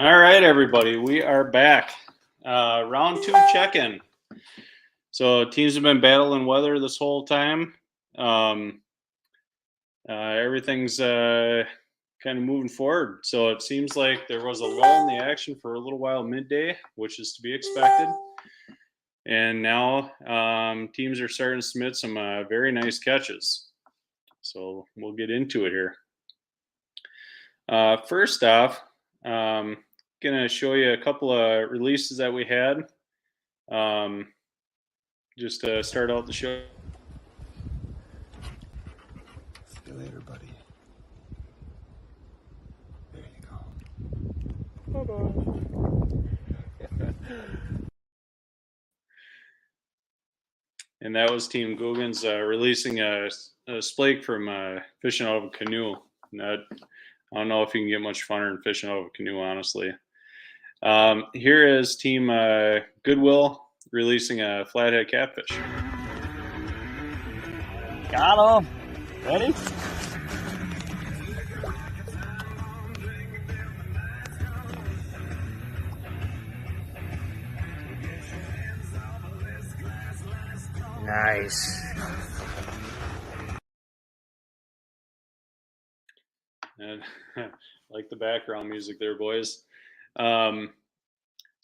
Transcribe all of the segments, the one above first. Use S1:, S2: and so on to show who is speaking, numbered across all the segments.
S1: All right, everybody, we are back. Round two check-in. So teams have been battling weather this whole time. Everything's kind of moving forward. So it seems like there was a lull in the action for a little while midday, which is to be expected. And now teams are starting to submit some very nice catches. So we'll get into it here. First off, going to show you a couple of releases that we had. Just to start out the show.
S2: See you later, buddy. There you go. Bye-bye.
S1: And that was Team Googans releasing a splake from fishing out of a canoe. I don't know if you can get much funner than fishing out of a canoe, honestly. Here is Team Goodwill releasing a flathead catfish.
S3: Got him. Ready? Nice.
S1: And like the background music there, boys.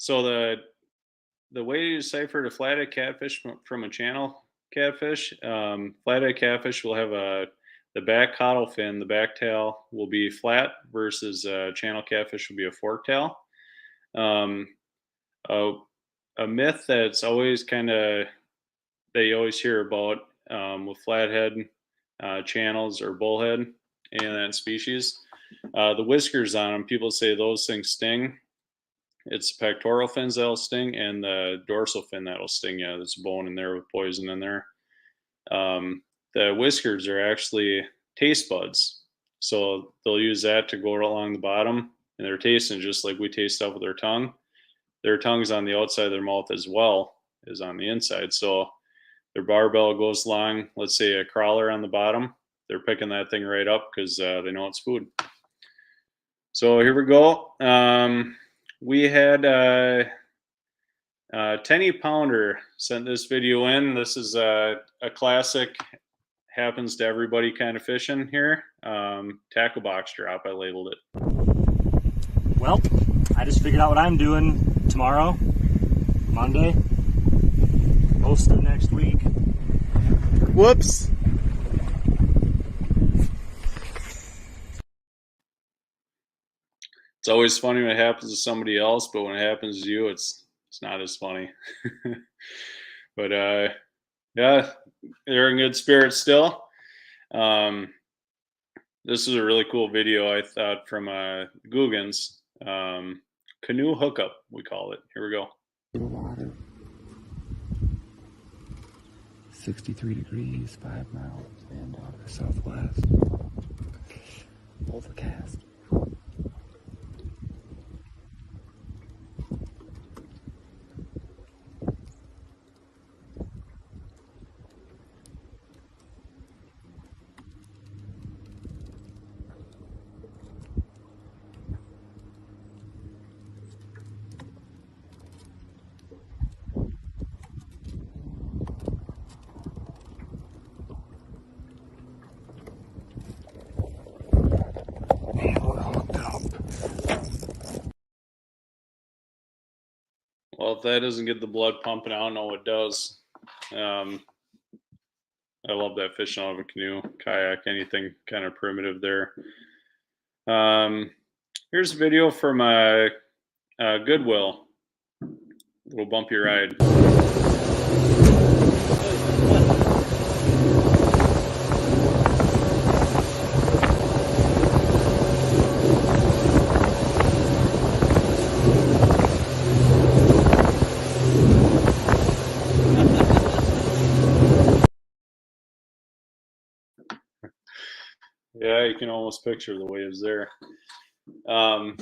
S1: So the way to decipher the flathead catfish from a channel catfish, flathead catfish will have the back caudal fin, the back tail will be flat versus channel catfish will be a fork tail. A myth that's always kind of that you always hear about with flathead channels or bullhead and that species, the whiskers on them, people say those things sting. It's the pectoral fins that'll sting and the dorsal fin that'll sting you. There's a bone in there with poison in there. The whiskers are actually taste buds. So they'll use that to go along the bottom, and they're tasting just like we taste stuff with our tongue. Their tongue's on the outside of their mouth as well as on the inside. So their barbell goes along, let's say a crawler on the bottom. They're picking that thing right up because they know it's food. So here we go. We had Tenny Pounder sent this video in. This is a classic, happens to everybody kind of fishing here. Tackle box drop, I labeled it.
S3: Well, I just figured out what I'm doing tomorrow, Monday, most of next week.
S2: Whoops.
S1: It's always funny when it happens to somebody else, but when it happens to you, it's not as funny. But yeah, they're in good spirits still. This is a really cool video, I thought, from Googans. Canoe hookup, we call it. Here we go.
S2: Water. 63 degrees, 5 miles, and southwest. Overcast.
S1: Well, if that doesn't get the blood pumping, I don't know what does. I love that fishing out of a canoe, kayak, anything kind of primitive there. Here's a video from Goodwill. Little bumpy ride. Yeah, you can almost picture the waves there. All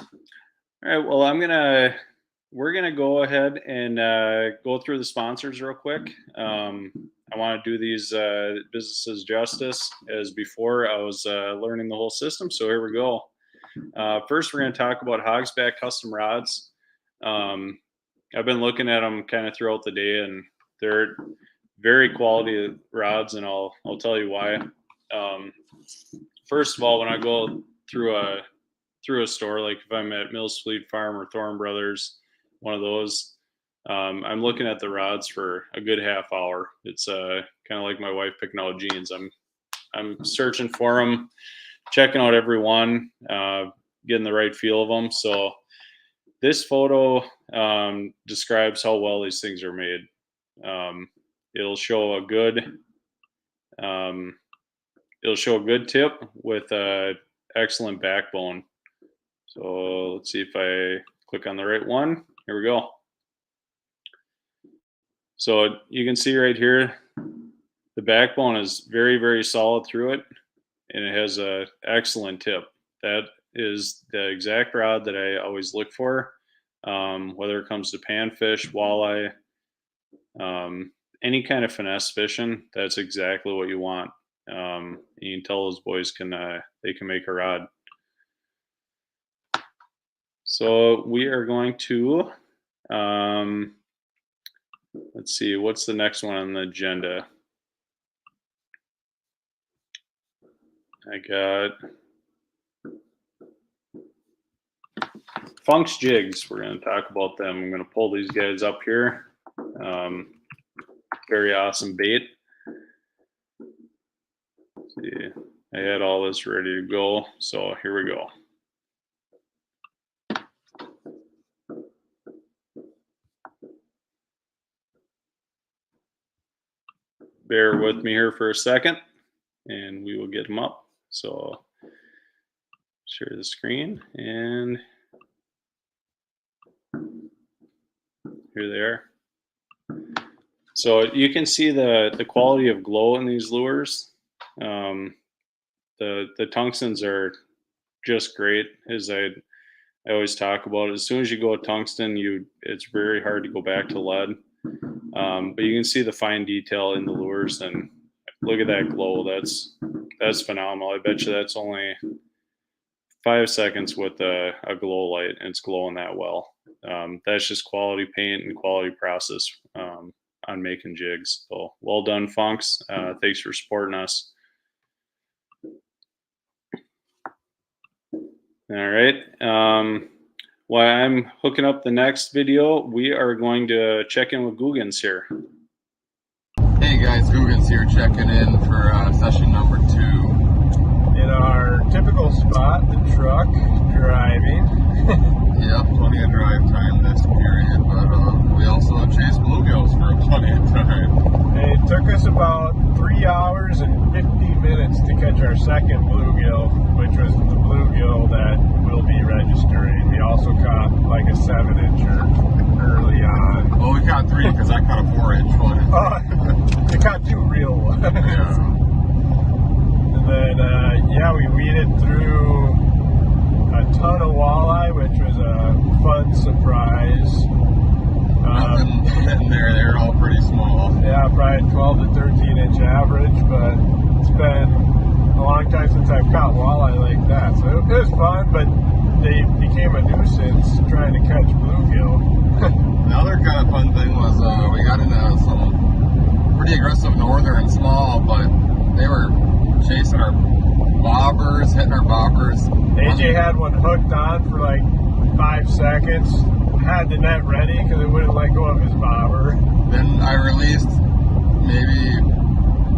S1: right, well, we're gonna go ahead and go through the sponsors real quick. I want to do these businesses justice as before I was learning the whole system. So here we go. First, we're going to talk about Hogsback custom rods. I've been looking at them kind of throughout the day, and they're very quality rods, and I'll tell you why. First of all, when I go through a store, like if I'm at Mills Fleet Farm or Thorne Brothers, one of those, I'm looking at the rods for a good half hour. It's kind of like my wife picking out jeans. I'm searching for them, checking out every one, getting the right feel of them. So this photo describes how well these things are made. It'll show a good tip with a excellent backbone. So let's see if I click on the right one. Here we go. So you can see right here, the backbone is very, very solid through it, and it has a excellent tip. That is the exact rod that I always look for, whether it comes to panfish, walleye, any kind of finesse fishing. That's exactly what you want. You can tell those boys can make a rod. So we are going to let's see, what's the next one on the agenda? I got Funk's jigs. We're going to talk about them. I'm going to pull these guys up here. Very awesome bait. Let's see, I had all this ready to go, so here we go. Bear with me here for a second, and we will get them up. So share the screen, and here they are. So you can see the quality of glow in these lures. The tungstens are just great, as I always talk about. As soon as you go tungsten, it's very hard to go back to lead. But you can see the fine detail in the lures, and look at that glow. That's phenomenal. I bet you that's only 5 seconds with a glow light, and it's glowing that well. That's just quality paint and quality process on making jigs. So well done, Funks. Thanks for supporting us. All right. While I'm hooking up the next video, we are going to check in with Googans here.
S2: Hey guys, Googans here checking in for session number 2.
S4: In our typical spot, the truck driving.
S2: Yep, plenty of drive time this period, but we also chased bluegills for plenty of time.
S4: And it took us about 3 hours and 50 minutes to catch our second bluegill, which was the bluegill that will be registering. We also caught like a 7-incher early on.
S2: Well, we caught 3 because I caught a 4-inch one.
S4: Oh, we caught 2 real ones.
S2: Yeah.
S4: And then, we weeded through a ton of walleye, which was a fun surprise.
S2: Nothing in there, they're all pretty small.
S4: Yeah, probably 12 to 13 inch average, but it's been a long time since I've caught walleye like that. So it was fun, but they became a nuisance trying to catch bluegill.
S2: The other kind of fun thing was we got into some pretty aggressive northern and small, but they were chasing our bobbers, hitting our bobbers.
S4: AJ had one hooked on for like 5 seconds, had the net ready because it wouldn't let go of his bobber.
S2: Then I released maybe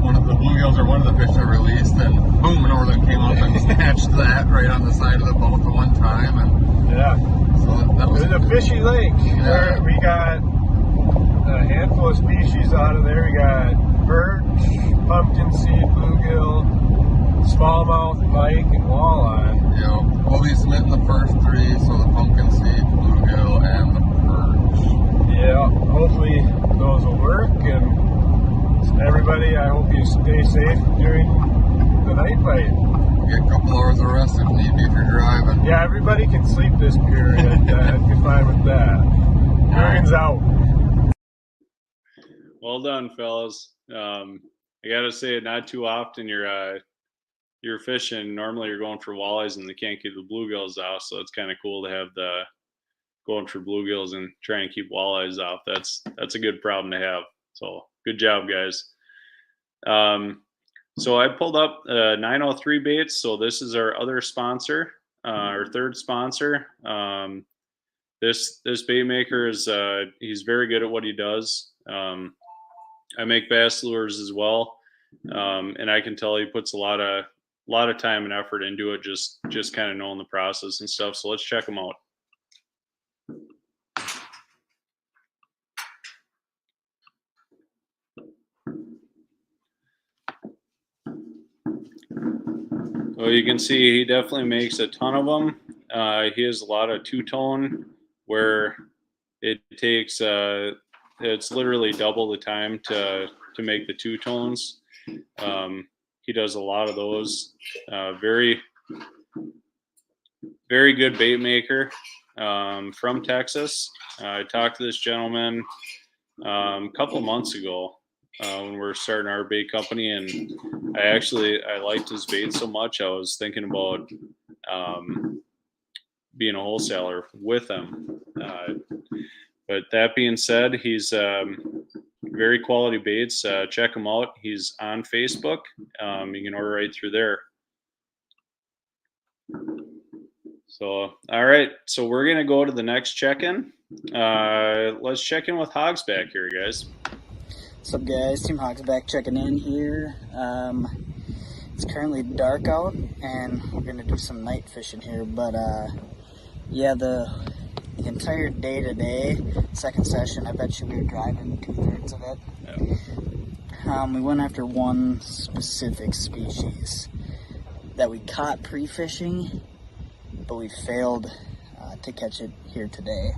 S2: one of the bluegills or one of the fish I released, and boom, a northern came up and snatched that right on the side of the boat at one time. And
S4: yeah,
S2: so that was
S4: it was a fishy lake.
S2: Yeah.
S4: We got a handful of species out of there. We got perch, pumpkin seed, bluegill, smallmouth, pike, and walleye.
S2: Yeah, Bully Smith in the first 3, so the pumpkin seed, bluegill, and the perch.
S4: Yeah, hopefully those will work, and everybody, I hope you stay safe during the night bite.
S2: Get a couple hours of rest if need be if you're driving.
S4: Yeah, everybody can sleep this period. I'd be fine with that. Jurgen's out.
S1: Well done, fellas. I gotta say, not too often you're you're fishing, normally you're going for walleyes and they can't keep the bluegills out. So it's kind of cool to have the going for bluegills and trying to keep walleyes off. That's a good problem to have. So good job, guys. So I pulled up 903 baits. So this is our other sponsor, our third sponsor. This bait maker is he's very good at what he does. I make bass lures as well, and I can tell he puts a lot of time and effort into it. Just kind of knowing the process and stuff. So let's check them out. Well, you can see he definitely makes a ton of them. He has a lot of two-tone where it takes it's literally double the time to make the two-tones. He does a lot of those. Very, very good bait maker from Texas. I talked to this gentleman a couple months ago when we were starting our bait company, and I liked his bait so much I was thinking about being a wholesaler with him. But that being said, he's very quality baits. Check him out. He's on Facebook. You can order right through there. So, all right. So we're going to go to the next check-in. Let's check in with Hogsback here, guys.
S5: What's up, guys? Team Hogsback checking in here. It's currently dark out, and we're going to do some night fishing here. But, yeah, the entire day today, second session, I bet you we were driving 2/3 of it.
S1: Yeah.
S5: We went after one specific species that we caught pre-fishing, but we failed to catch it here today.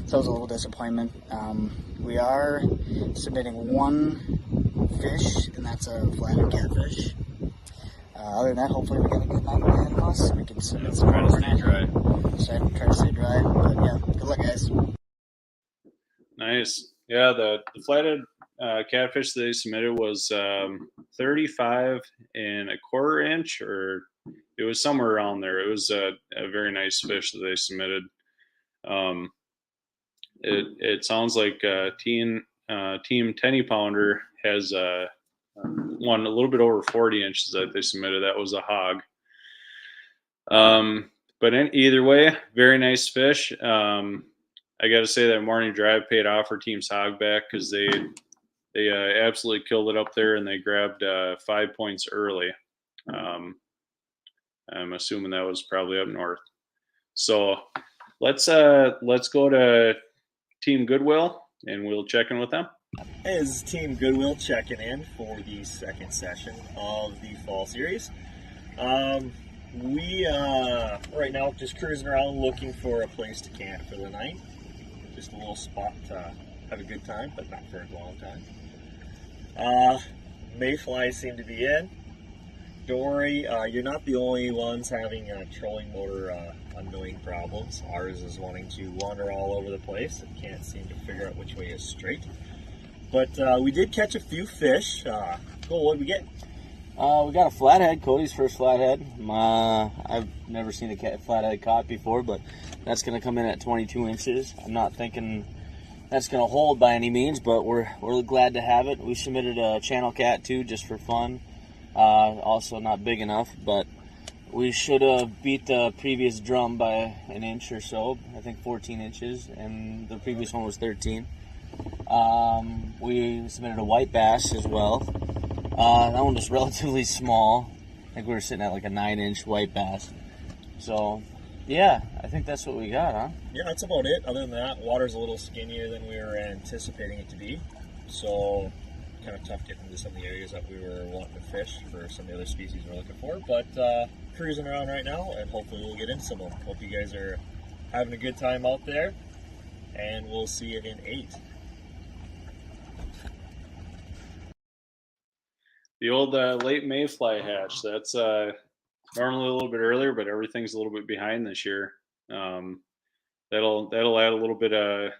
S5: So it was a little disappointment. We are submitting one fish, and that's a flathead catfish. Other than that, hopefully we got a good night ahead of us. We can submit some more
S1: Try
S5: to stay dry. But yeah, good luck, guys.
S1: Nice. Yeah, the flathead catfish they submitted was 35 and a quarter inch, or it was somewhere around there. It was a very nice fish that they submitted. It sounds like Team 10 pounder has one a little bit over 40 inches that they submitted. That was a hog. But either way, very nice fish. I got to say that morning drive paid off for Team Hogsback because they absolutely killed it up there, and they grabbed 5 points early. I'm assuming that was probably up north. So let's go to Team Goodwill, and we'll check in with them.
S3: Hey, this is Team Goodwill checking in for the second session of the fall series. We right now just cruising around looking for a place to camp for the night. Just a little spot to have a good time, but not for a long time. Mayflies seem to be in. Dory, you're not the only ones having trolling motor annoying problems. Ours is wanting to wander all over the place and can't seem to figure out which way is straight. But we did catch a few fish. Cool, what did we get?
S6: We got a flathead, Cody's first flathead. I've never seen a flathead caught before, but that's going to come in at 22 inches. I'm not thinking that's going to hold by any means, but we're glad to have it. We submitted a channel cat too, just for fun. Also not big enough, but we should have beat the previous drum by an inch or so. I think 14 inches, and the previous one was 13. We submitted a white bass as well. That one was relatively small. I think we were sitting at like a 9-inch white bass. So, yeah, I think that's what we got, huh?
S3: Yeah, that's about it. Other than that, water's a little skinnier than we were anticipating it to be. So, kind of tough getting into some of the areas that we were wanting to fish for some of the other species we're looking for. But cruising around right now, and hopefully we'll get into some of them. Hope you guys are having a good time out there, and we'll see you in 8.
S1: The old late mayfly hatch. That's normally a little bit earlier, but everything's a little bit behind this year. That'll add a little bit of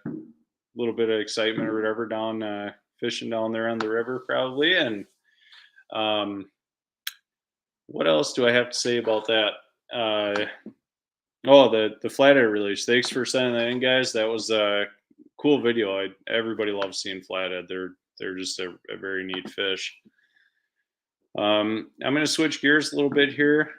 S1: excitement or whatever down fishing down there on the river probably. And what else do I have to say about that? Oh, the flathead release. Thanks for sending that in, guys. That was a cool video. Everybody loves seeing flathead. They're just a very neat fish. I'm going to switch gears a little bit here,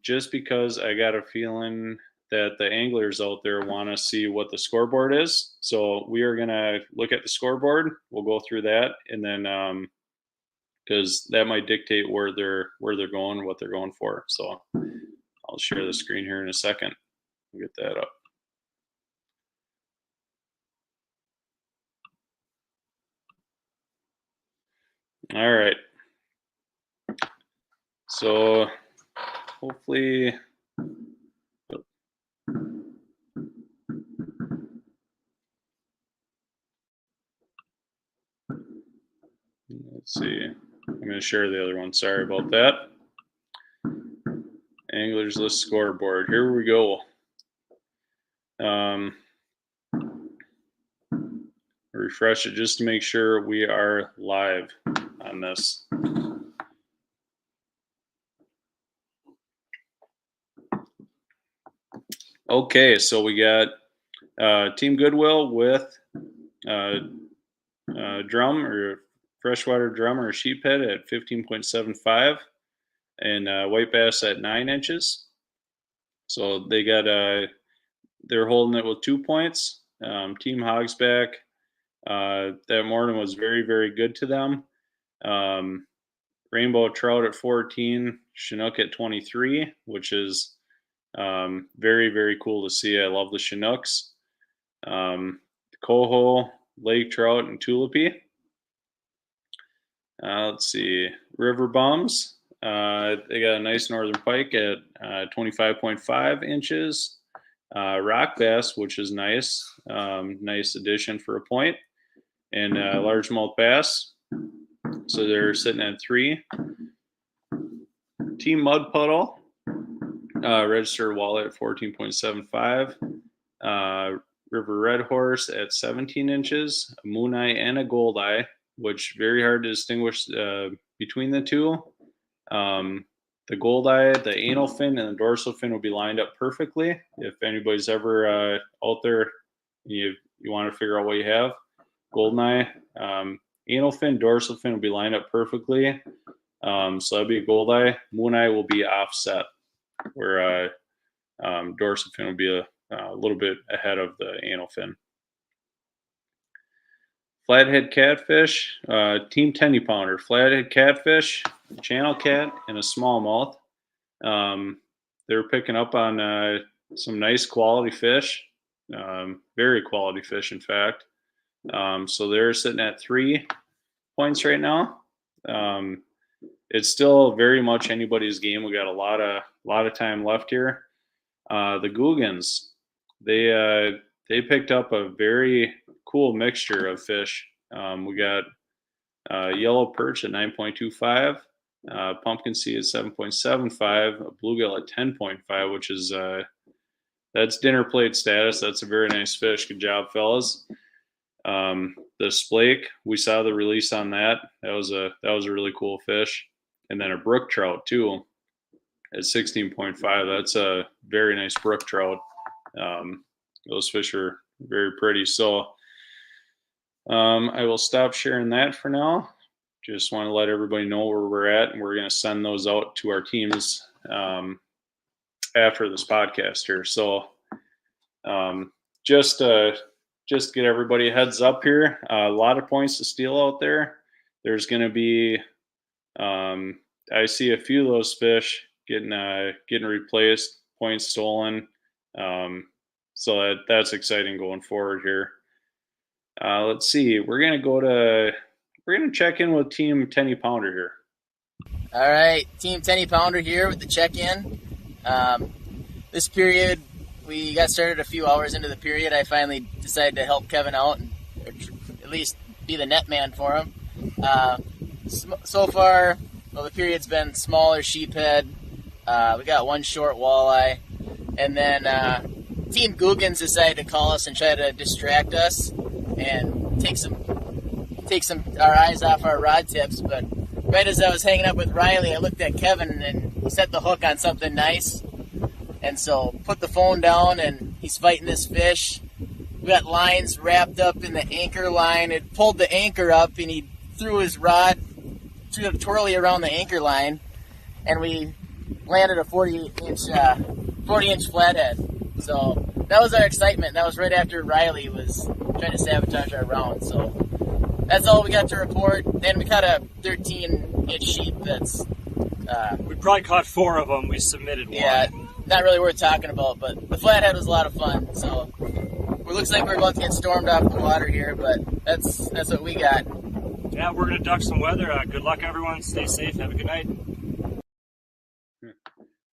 S1: just because I got a feeling that the anglers out there want to see what the scoreboard is. So we are going to look at the scoreboard. We'll go through that, and then because that might dictate where they're going, what they're going for. So I'll share the screen here in a second. We'll get that up. All right. So hopefully, let's see. I'm going to share the other one. Sorry about that. Anglers List scoreboard. Here we go. Refresh it just to make sure we are live on this. Okay, so we got Team Goodwill with drum or freshwater drum or sheephead at 15.75 and white bass at 9 inches. So they got they're holding it with 2 points. Team Hogsback that morning was very, very good to them. Rainbow trout at 14, Chinook at 23, which is very, very cool to see. I love the Chinooks. Coho, lake trout, and tulipy. Let's see. River bums. They got a nice northern pike at 25.5 inches. Rock bass, which is nice. Nice addition for a point. And largemouth bass. So they're sitting at 3. Team Mud Puddle. Registered wallet at 14.75. River Red Horse at 17 inches. A moon eye and a gold eye, which very hard to distinguish between the two. The gold eye, the anal fin, and the dorsal fin will be lined up perfectly. If anybody's ever out there, you want to figure out what you have. Golden eye, anal fin, dorsal fin will be lined up perfectly. So that'll be a gold eye. Moon eye will be offset, where dorsal fin will be a little bit ahead of the anal fin. Flathead catfish, Team 10 pounder. Flathead catfish, channel cat, and a smallmouth. They're picking up on some nice quality fish, very quality fish, in fact. So they're sitting at 3 points right now. It's still very much anybody's game. We got a lot of time left here. The Googans, they picked up a very cool mixture of fish. We got yellow perch at 9.25, pumpkin sea at 7.75, a bluegill at 10.5, which is that's dinner plate status. That's a very nice fish. Good job, fellas. The splake, we saw the release on that. That was a really cool fish. And then a brook trout too at 16.5. That's a very nice brook trout. Those fish are very pretty. So I will stop sharing that for now. Just want to let everybody know where we're at, and we're going to send those out to our teams after this podcast here. So just get everybody a heads up here. A lot of points to steal out there. There's going to be I see a few of those fish getting replaced, points stolen. So that's exciting going forward here. Let's see. We're gonna check in with Team 10 pounder here.
S5: All right, Team 10 pounder here with the check-in. This period, we got started a few hours into the period. I finally decided to help Kevin out and at least be the net man for him. So far, well, the period's been smaller sheephead. We got one short walleye, and then Team Googans decided to call us and try to distract us and take our eyes off our rod tips. But right as I was hanging up with Riley, I looked at Kevin, and he set the hook on something nice, and so put the phone down, and he's fighting this fish. We got lines wrapped up in the anchor line. It pulled the anchor up, and he threw his rod, threw a twirly around the anchor line, and we landed a 40-inch flathead. So that was our excitement. That was right after Riley was trying to sabotage our round. So that's all we got to report. Then we caught a 13-inch sheep that's
S7: We probably caught 4 of them. We submitted one.
S5: not really worth talking about, but the flathead was a lot of fun. So it looks like we're about to get stormed off the water here, but that's what we got.
S7: Yeah, we're gonna duck some weather. Good luck, everyone. Stay safe. Have a good night.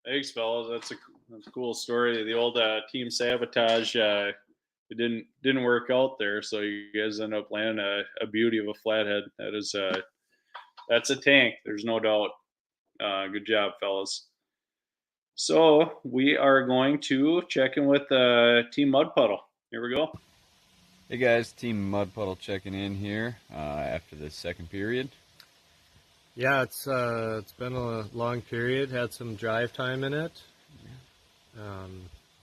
S1: Thanks, fellas. That's a cool story. The old team sabotage. It didn't work out there, so you guys end up landing a beauty of a flathead. That's a tank. There's no doubt. Good job, fellas. So we are going to check in with Team Mud Puddle. Here we go.
S8: Hey guys, Team Mud Puddle checking in here after the second period.
S9: Yeah, it's been a long period. Had some drive time in it.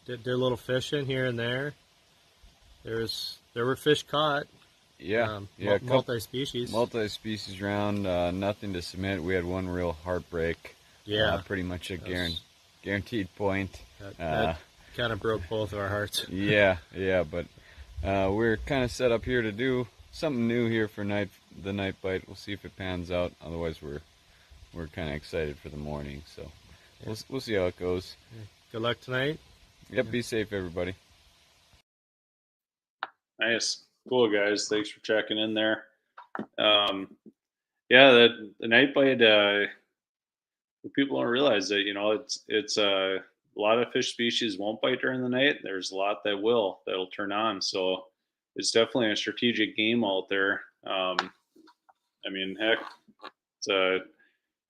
S9: Did a little fishing here and there. There were fish caught. Multi-species.
S8: Multi-species round. Nothing to submit. We had one real heartbreak.
S9: Yeah,
S8: pretty much a guaranteed point.
S9: That kind of broke both of our hearts.
S8: yeah, but we're kind of set up here to do something new here for the night bite. We'll see if it pans out. Otherwise, we're kind of excited for the morning. So we'll see how it goes.
S9: Good luck tonight.
S8: Yep. Be safe, everybody.
S1: Nice. Cool, guys. Thanks for checking in there. The night bite, people don't realize that, it's a lot of fish species won't bite during the night. There's a lot that'll turn on. So it's definitely a strategic game out there. Heck,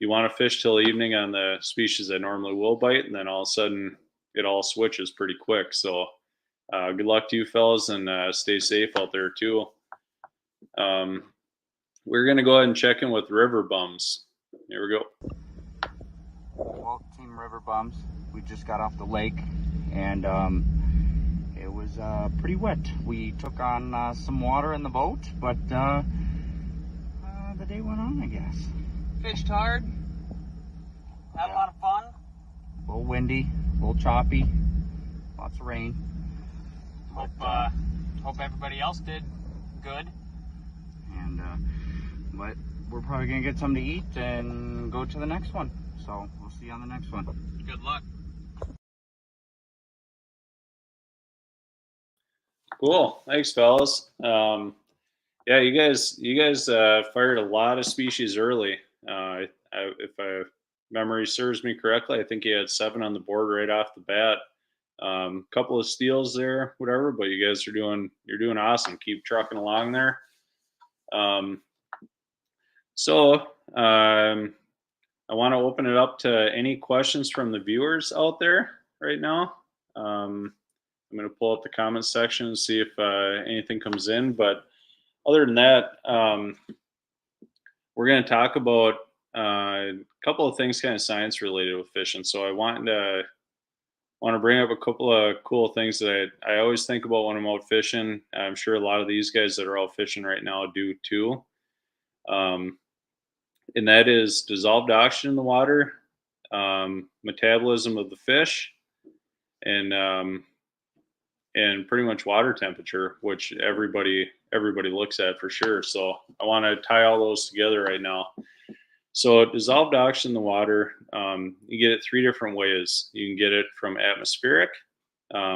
S1: you want to fish till evening on the species that normally will bite, and then all of a sudden it all switches pretty quick. So good luck to you fellas, and stay safe out there too. We're going to go ahead and check in with River Bums. Here we go.
S10: Well, Team River Bums, we just got off the lake, and it was pretty wet. We took on some water in the boat, but the day went on, I guess.
S5: Fished hard. Had a lot of fun.
S10: A little windy, a little choppy, lots of rain.
S5: Hope everybody else did good.
S10: And but we're probably gonna get something to eat and go to the next one. So we'll see you on the next one.
S5: Good luck.
S1: Cool. Thanks, fellas. You guys fired a lot of species early. If memory serves me correctly, I think you had 7 on the board right off the bat. Couple of steals there, whatever. But you guys you're doing awesome. Keep trucking along there. I want to open it up to any questions from the viewers out there right now. I'm going to pull up the comments section and see if anything comes in. But other than that, we're going to talk about a couple of things kind of science related with fishing. So I want to bring up a couple of cool things that I always think about when I'm out fishing. I'm sure a lot of these guys that are out fishing right now do too. And that is dissolved oxygen in the water, metabolism of the fish, and pretty much water temperature, which everybody looks at for sure. So I want to tie all those together right now. So dissolved oxygen in the water, you get it 3 different ways. You can get it from atmospheric,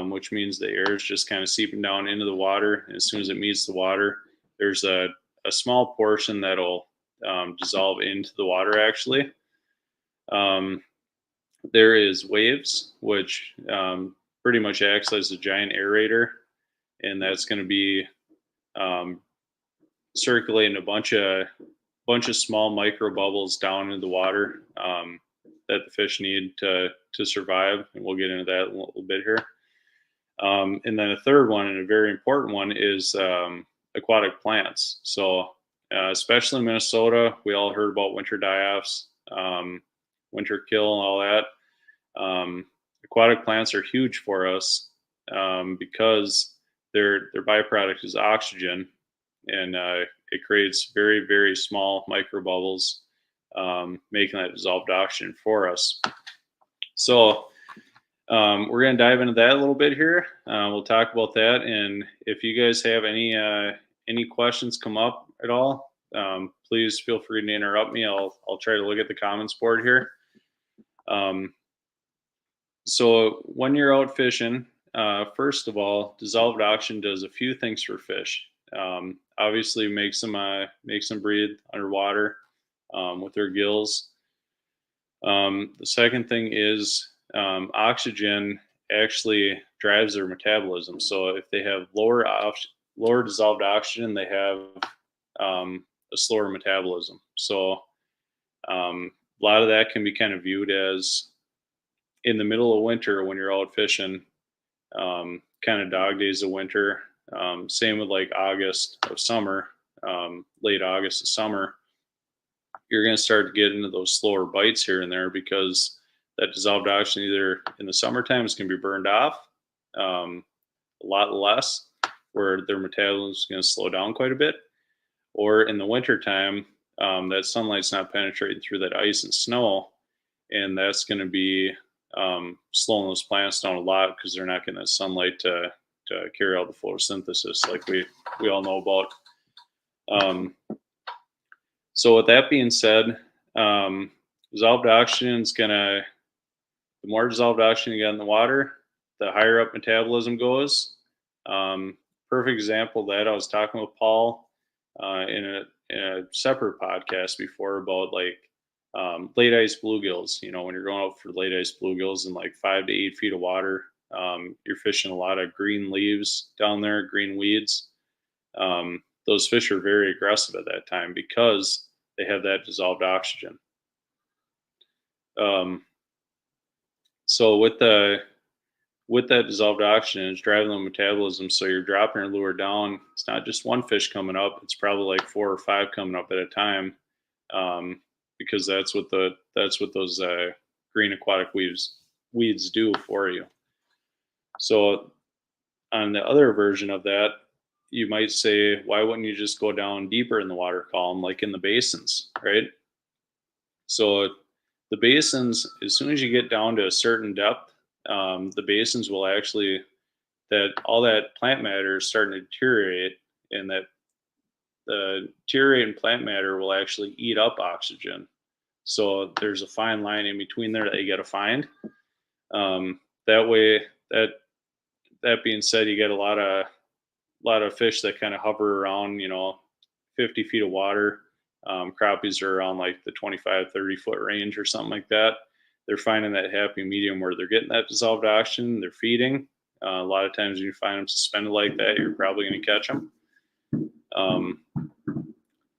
S1: which means the air is just kind of seeping down into the water. And as soon as it meets the water, there's a small portion that'll dissolve into the water actually. There is waves, which pretty much acts as a giant aerator, and that's going to be circulating a bunch of small micro bubbles down into the water that the fish need to survive, and we'll get into that in a little bit here. And then a third one, and a very important one, is aquatic plants. So especially in Minnesota, we all heard about winter die-offs. winter kill and all that. Aquatic plants are huge for us because their byproduct is oxygen, and it creates very, very small microbubbles, making that dissolved oxygen for us. So we're going to dive into that a little bit here. We'll talk about that, and if you guys have any questions come up at all, please feel free to interrupt me. I'll try to look at the comments board here. So when you're out fishing, first of all, dissolved oxygen does a few things for fish. Obviously, makes them breathe underwater with their gills. The second thing is oxygen actually drives their metabolism. So if they have lower dissolved oxygen, they have a slower metabolism. So a lot of that can be kind of viewed as in the middle of winter when you're out fishing, kind of dog days of winter. Same with like August of summer, late August of summer, you're going to start to get into those slower bites here and there because that dissolved oxygen either in the summertime is going to be burned off a lot less, where their metabolism is going to slow down quite a bit, or in the wintertime, that sunlight's not penetrating through that ice and snow, and that's going to be slowing those plants down a lot because they're not getting that sunlight to carry out the photosynthesis like we all know about. So with that being said, dissolved oxygen is the more dissolved oxygen you get in the water, the higher up metabolism goes. Perfect example of that, I was talking with Paul in a separate podcast before about like late ice bluegills. You know, when you're going out for late ice bluegills in like 5 to 8 feet of water, you're fishing a lot of green leaves down there, green weeds. Those fish are very aggressive at that time because they have that dissolved oxygen. So with that dissolved oxygen, it's driving the metabolism. So you're dropping your lure down. It's not just one fish coming up. It's probably like 4 or 5 coming up at a time, because that's what those green aquatic weeds do for you. So on the other version of that, you might say, why wouldn't you just go down deeper in the water column, like in the basins, right? So the basins, as soon as you get down to a certain depth, the basins will actually, all that plant matter is starting to deteriorate, and that the deteriorating plant matter will actually eat up oxygen. So there's a fine line in between there that you got to find. That way, that being said, you get a lot of fish that kind of hover around, 50 feet of water. Crappies are around like the 25, 30 foot range or something like that. They're finding that happy medium where they're getting that dissolved oxygen, they're feeding. A lot of times when you find them suspended like that, you're probably going to catch them.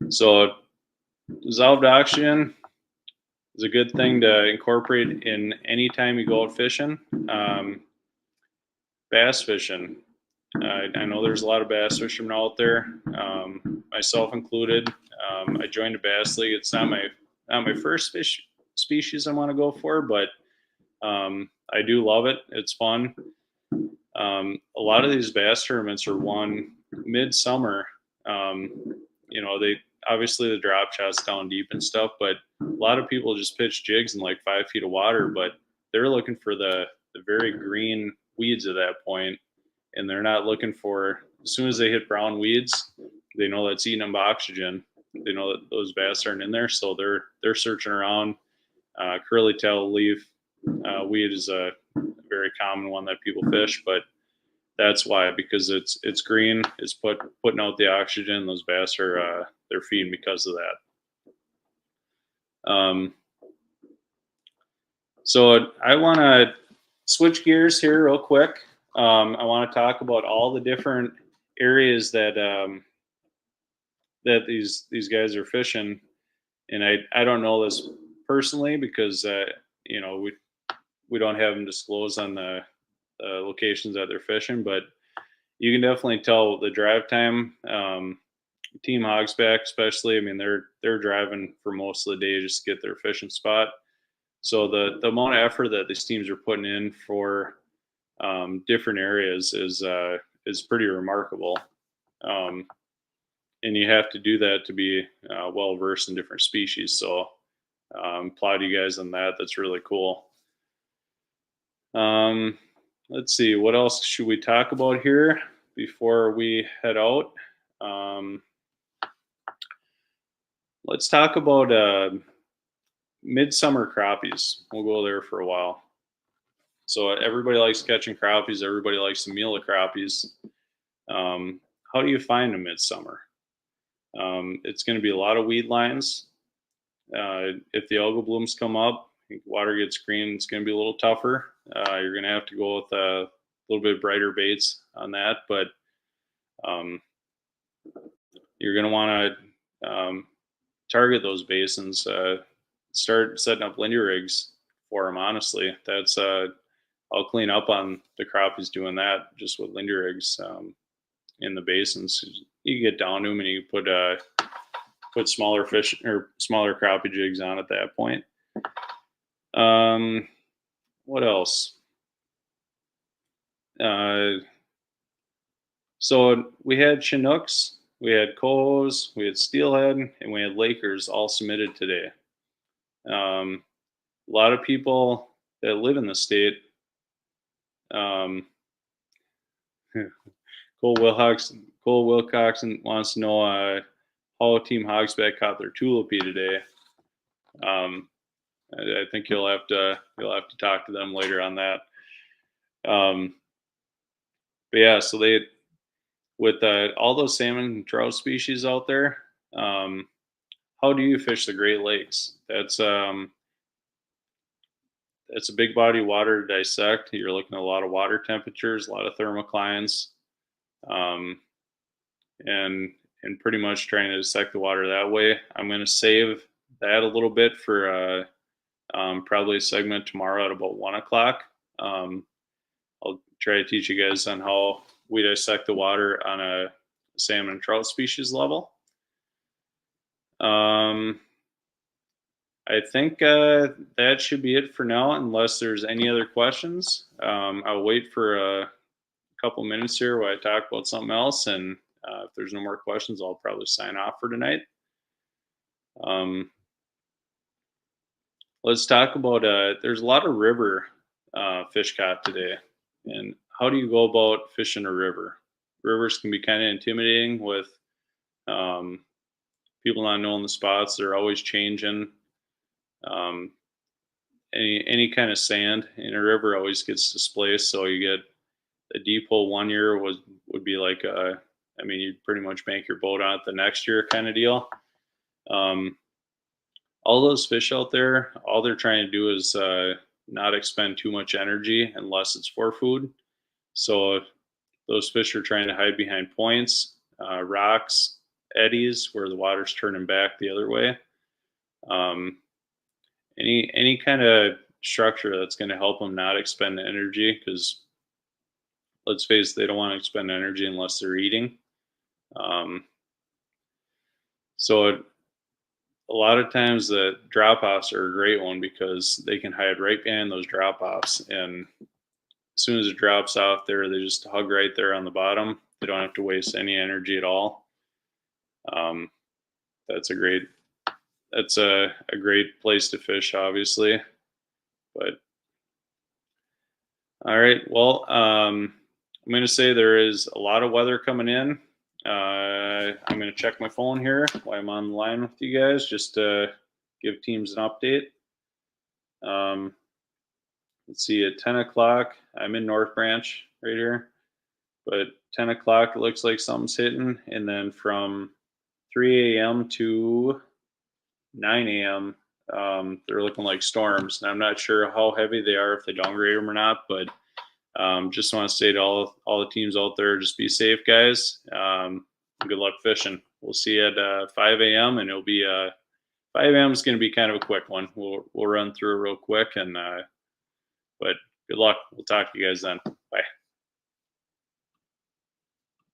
S1: So dissolved oxygen is a good thing to incorporate in any time you go out fishing. Bass fishing. I know there's a lot of bass fishermen out there, myself included. I joined a bass league. It's not my first fish species I want to go for, but I do love it. It's fun. A lot of these bass tournaments are won midsummer. They obviously the drop shots down deep and stuff, but a lot of people just pitch jigs in like 5 feet of water, but they're looking for the very green weeds at that point, and they're not looking for, as soon as they hit brown weeds, they know that's eating up oxygen. They know that those bass aren't in there, so they're searching around. Curly tail leaf weed is a very common one that people fish, but that's why, because it's green, it's putting out the oxygen. Those bass are they're feeding because of that. So I want to switch gears here real quick. I want to talk about all the different areas that these guys are fishing, and I don't know this personally because we don't have them disclosed on the locations that they're fishing, but you can definitely tell the drive time. Team Hogsback especially, I mean, they're driving for most of the day just to get their fishing spot. So the amount of effort that these teams are putting in for different areas is pretty remarkable. And you have to do that to be well versed in different species. So applaud you guys on that. That's really cool. Let's see, what else should we talk about here before we head out? Let's talk about midsummer crappies. We'll go there for a while. So everybody likes catching crappies. Everybody likes the meal of crappies. How do you find them midsummer? It's going to be a lot of weed lines. If the algal blooms come up, water gets green, it's going to be a little tougher. You're going to have to go with a little bit brighter baits on that, but you're going to want to target those basins. Start setting up Lindy rigs for them. Honestly, that's I'll clean up on the crappies doing that just with Lindy rigs in the basins. You get down to them and you put smaller fish or smaller crappie jigs on at that point. What else? So we had Chinooks, we had cohos, we had steelhead, and we had Lakers all submitted today. A lot of people that live in the state, Cole Wilcoxon wants to know how Team Hogsback caught their tulipy today. I think you'll have to talk to them later on that. But yeah, so they with all those salmon and trout species out there. How do you fish the Great Lakes? That's a big body of water to dissect. You're looking at a lot of water temperatures, a lot of thermoclines, and pretty much trying to dissect the water that way. I'm going to save that a little bit for probably a segment tomorrow at about 1 o'clock. I'll try to teach you guys on how we dissect the water on a salmon and trout species level. I think that should be it for now, unless there's any other questions. I'll wait for a couple minutes here while I talk about something else, and if there's no more questions, I'll probably sign off for tonight. Let's talk about, there's a lot of river fish caught today, and how do you go about fishing a river? Rivers can be kind of intimidating with people not knowing the spots. They're always changing. Any kind of sand in a river always gets displaced. So you get a deep hole one year would be like I mean, you'd pretty much bank your boat on it the next year kind of deal. All those fish out there, all they're trying to do is not expend too much energy unless it's for food. So those fish are trying to hide behind points, rocks, eddies where the water's turning back the other way. Any kind of structure that's going to help them not expend energy, because let's face it, they don't want to expend energy unless they're eating. So a lot of times the drop-offs are a great one because they can hide right behind those drop-offs, and as soon as it drops off there, they just hug right there on the bottom. They don't have to waste any energy at all. That's a great place to fish, obviously. But all right, well, I'm going to say there is a lot of weather coming in. I'm going to check my phone here while I'm on the line with you guys, just to give teams an update. Let's see, at 10 o'clock, I'm in North Branch right here, but 10 o'clock, it looks like something's hitting. And then from 3 a.m. to 9 a.m., they're looking like storms. And I'm not sure how heavy they are, if they downgrade them or not, but just want to say to all the teams out there, just be safe, guys. Good luck fishing. We'll see you at 5 a.m. and it'll be 5 a.m. is going to be kind of a quick one. We'll run through it real quick, and but good luck. We'll talk to you guys then. Bye.